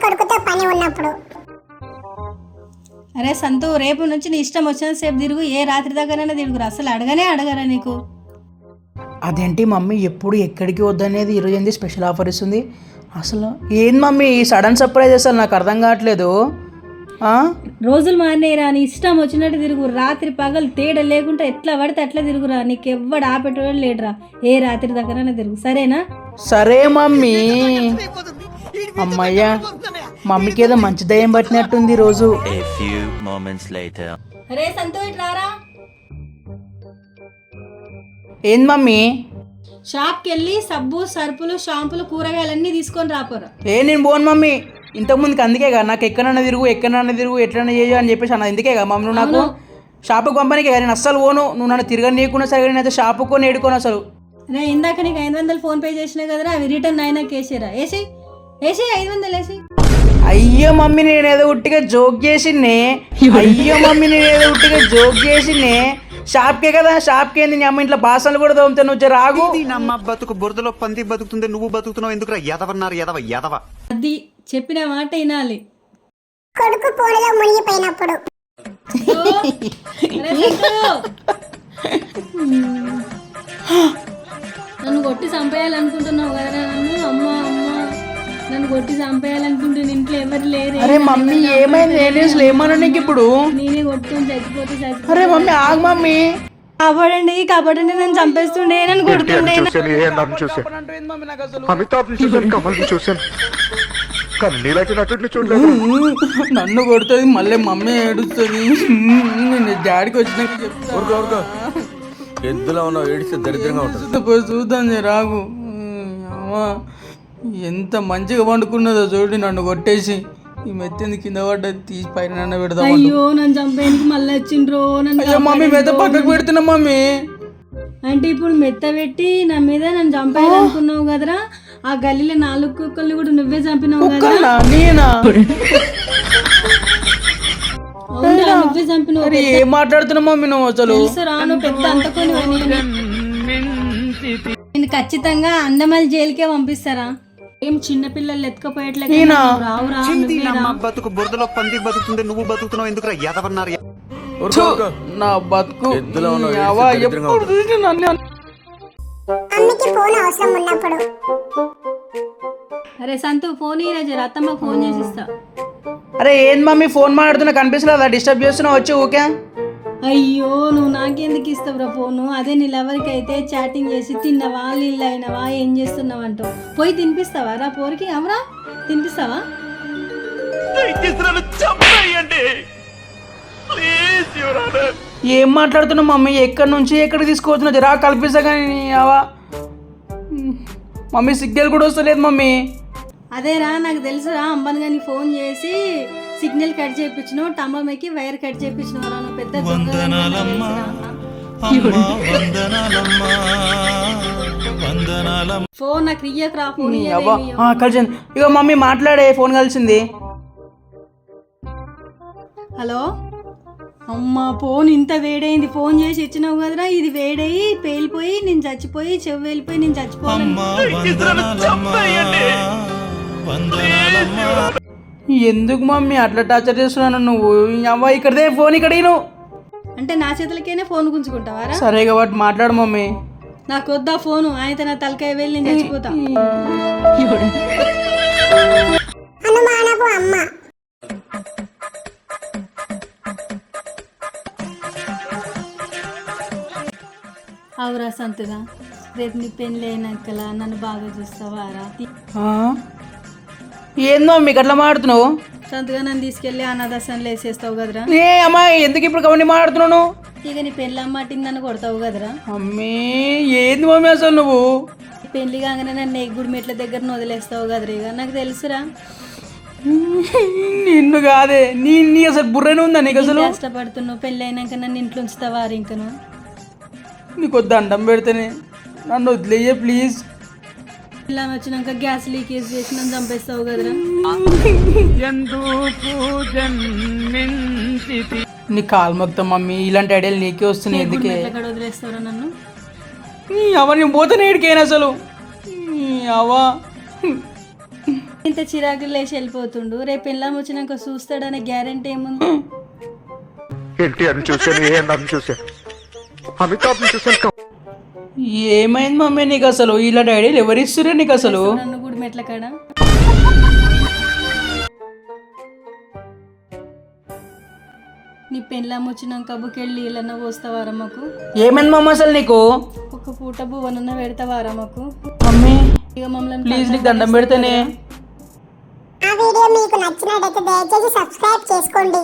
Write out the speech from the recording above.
కొడుకుతో పని ఉన్నప్పుడు. అరే సంతు, రేపు నుంచి నీ ఇష్టం వచ్చిన సేపు తిరుగు, ఏ రాత్రి దగ్గరైనా తిరుగురు, అసలు అడగరా నీకు. అదేంటి మమ్మీ ఎప్పుడు ఎక్కడికి వద్దనేది ఈరోజు ఏంది స్పెషల్ ఆఫర్ ఇస్తుంది? అసలు ఏంది మమ్మీ ఈ సడన్ సర్ప్రైజ్? అసలు నాకు అర్థం కావట్లేదు. రోజులు మారినాయిరా, నీ ఇష్టం వచ్చినట్టు తిరుగు, రాత్రి పగలు తేడా లేకుండా ఎట్లా పడితే అట్లా తిరుగురా, నీకు ఎవ్వడు ఆపెట్టడం లేడురా, ఏ రాత్రి దగ్గరైనా తిరుగు, సరేనా? సరే మమ్మీ. అమ్మయ్యా, మమ్మీకి ఏదో మంచి దయ్యం పట్టినట్టుంది రోజు. అరే సంతు, ఇట్లారా. ఏంది మమ్మీ? షాప్కి వెళ్ళి సబ్బు, సరుపులు, షాంపులు, కూరగాయలన్నీ తీసుకొని రాపోరా. నేను పోను మమ్మీ. ఇంతకుముందుకు అందుకే కదా నాకు ఎక్కడన్నా తిరుగు ఎట్లన్నా చేయు అని చెప్పేసి అన్నది. ఇందుకే కదా మమ్మీ నువ్వు నాకు షాపుకి పంపనికే కదా. నేను అస్సలు పోను. నువ్వు నన్ను తిరగనీయకుండా సరే నేనైతే షాపుకు నేడుకోను అసలు. నేను ఇందాక నీకు 500 ఫోన్పే చేసినా కదరా, అవి రిటర్న్ అయినాక వేసేరా. వేసి 500 వేసి. అయ్యో మమ్మీ నేనేదో ఉట్టిగా జోక్ చేసిండే. షాప్కే కదా, షాప్కి ఏంది? నీ అమ్మ ఇంట్లో బాసలు కూడా తోమితే నువ్వు రాగు. నమ్మ బతుకు బురదలో పంది బతుకుతుంది, నువ్వు బతుకుతున్నావు ఎందుకురా? ఎదవ అది చెప్పిన మాట వినాలి. కొడుకు పూలలో మునిగిపోయినప్పుడు. నన్ను కొట్టి చంపేయాలనుకుంటున్నావు కదరా నన్ను? అమ్మా నన్ను కొట్టి చంపేయాలనుకుంటే ఇంట్లో ఎవరు లేరు. అరే మమ్మీ ఏమైంది? ఏమన్నా నీకు ఇప్పుడు? నేనే కొట్టుకొని చచ్చిపోతే అరే మమ్మీ ఆగు మమ్మీ. కాపాడండి నన్ను చంపేస్తుండే, నన్ను కొడుతుండే. నన్ను కొడుతుంది మళ్ళీ మమ్మీ ఏడుస్తుంది. నేను డాడీకి వచ్చినాక ఎద్దులో ఉన్న ఏడిస్తే దరిద్రంగా ఉంటుంది. చూద్దాం రాగు. ఎంత మంచిగా పండుకున్నదో చూడు, నన్ను కొట్టేసి ఈ మెత్తింది కింద పడ్డది, తీసి పైన పెడదాం. అయ్యో నన్ను చంపేందుకు మళ్ళీ వచ్చిండ్రో. మమ్మీ మెత్త పక్కకు పెడుతున్నా మమ్మీ. అంటే ఇప్పుడు మెత్త పెట్టి నా మీద నన్ను చంపేయాలనుకున్నావు కదరా? ఆ గల్లీలో 4 కుక్కల్ని కూడా నువ్వే చంపినావు కదా? నువ్వే చంపినావు. ఏం మాట్లాడుతున్నావు మమ్మీ నువ్వు? అసలు రాను పెద్ద అంతకొని నేను ఖచ్చితంగా అందమల్ జైలుకే పంపిస్తారా? ఏం చిన్నపిల్లలు ఎత్తుకపోయేట్లేదు. బతుకు బురదలో పంది బతుకుతుంది, నువ్వు బతుకుతున్నావు ఎందుకురా? నా బతుకు అమ్మకి ఫోన్ అవసరం ఉన్నప్పుడు. అరే సంతు, ఫోన్ ఈరోజు అత్తమ్మ ఫోన్ చేసి ఇస్తా. అరే ఏంది మమ్మీ ఫోన్ మాట్లాడుతున్నా కనిపిస్తలేదా? డిస్టర్బ్ చేస్తున్నావు వచ్చి ఊకే. అయ్యో నువ్వు నాకెందుకు ఇస్తావురా ఫోను? అదే నీ లవర్కి అయితే చాటింగ్ చేసి తిన్నవా, నీళ్ళు అయినవా, ఏం చేస్తున్నావు అంటావు. పోయి తినిపిస్తావా రా పోరికి? అవరా తినిపిస్తావా? ఏం మాట్లాడుతున్నావు మమ్మీ? ఎక్కడి నుంచి ఎక్కడికి తీసుకువచ్చున్నా రా కల్పిస్తా. కానీ అవా మమ్మీ సిగ్నల్ కూడా వస్తలేదు మమ్మీ. అదేరా నాకు తెలుసురా, అంబన్ గారికి ఫోన్ చేసి సిగ్నల్ కట్ చేయించినావు, టమ్మమ్మకి వైర్ కట్ చేయించినావు. నువ్వు పెద్ద ఫోన్ నాకు ఇయ్యకరా. ఫోన్ కలిసింది. ఇక మమ్మీ మాట్లాడే, ఫోన్ కలిసింది. హలో అమ్మా, ఫోన్ ఇంత వేడైంది, ఫోన్ చేసి ఇచ్చినావు కదరా, ఇది వేడయి పేలిపోయి నేను చచ్చిపోయి, చెవి వెళ్ళిపోయి నేను చచ్చిపోయాను. ఎందుకు మమ్మీ అట్లా టార్చర్ చేస్తున్నాను నువ్వు? అవ్వ ఇక్కడదే ఫోన్ ఇక్కడ అంటే నా చేతులకేనే ఫోన్ గుంజుకుంటావారా? సరే కాబట్టి మాట్లాడు మమ్మీ. నాకు వద్దా ఫోను, ఆయన నా తలకాయ వెళ్ళి నేను చచ్చిపోతా. అనుమానపు అమ్మ. అవురా సంతుగా, రేపు నీ పెళ్ళి అయినాకలా నన్ను బాగా చూస్తావారా? ఏందో మీకు అట్లా మాడుతున్నావు? సంతుగా నన్ను తీసుకెళ్ళి అనాథాశ్రమంలో వేసేస్తావు కదరా? ఏ అమ్మాయి ఎందుకు ఇప్పుడు కవన్నీ మాడుతున్నావు? ఇక నీ పెళ్ళి అమ్మాటిని నన్ను కొడతావు కదరా? అమ్మీ ఏంది మమ్మీ అసలు నువ్వు? పెళ్లి కాగానే నన్ను ఎగ్గుడు మెట్ల దగ్గర వదిలేస్తావు కదరా? ఇక నాకు తెలుసురా. నిన్ను కాదే, నీ అసలు బుర్రనే ఉందా నీకు? అసలు కష్టపడుతున్నావు, పెళ్ళి అయినాక నన్ను ఇంట్లో ఉంచుతావా? ఇంకను నీకు వద్ద అండం పెడితేనే నన్ను వదిలేయ ప్లీజ్. ఇలా వచ్చినాక గ్యాస్ లీకేజ్ చేసి నన్ను చంపేస్తావు కదరా? నీ కాలు మొత్తం మమ్మీ, ఇలాంటి ఐడియాలు నీకే వస్తున్నాయి. ఎందుకే వదిలేస్తారా నన్ను? అవన్నీ పోతే నేడికైనా అసలు అవా ఇంత చిరాకులు లేచి వెళ్ళిపోతుండు, రేపు పెళ్ళాం వచ్చినాక చూస్తాడనే గ్యారెంటీ ఏముంది? ఎన్టీఆర్ని చూశాను, ఏఎన్ఆర్ని చూశాను, అమితాబ్ని చూశాను. ఏమైంది మమ్మీ నీకు అసలు? ఇలా ఐడియాలు ఎవరు ఇస్తుర్రే నీకు అసలు? నన్ను గుడి మెట్ల కాడ నీ పెళ్ళాం వచ్చినాక బుకెళ్ళి నీళ్ళన్న పోస్తావారా మాకు? ఏమైంది మమ్మీ అసలు నీకు? ఒక పూట బువ్వనన్న పెడతావారా మాకు? మమ్మీ ఇక మమ్మల్ని ప్లీజ్ నీకు దండం పెడితేనే. ఆ వీడియో మీకు నచ్చినట్లయితే దయచేసి సబ్స్క్రైబ్ చేసుకోండి.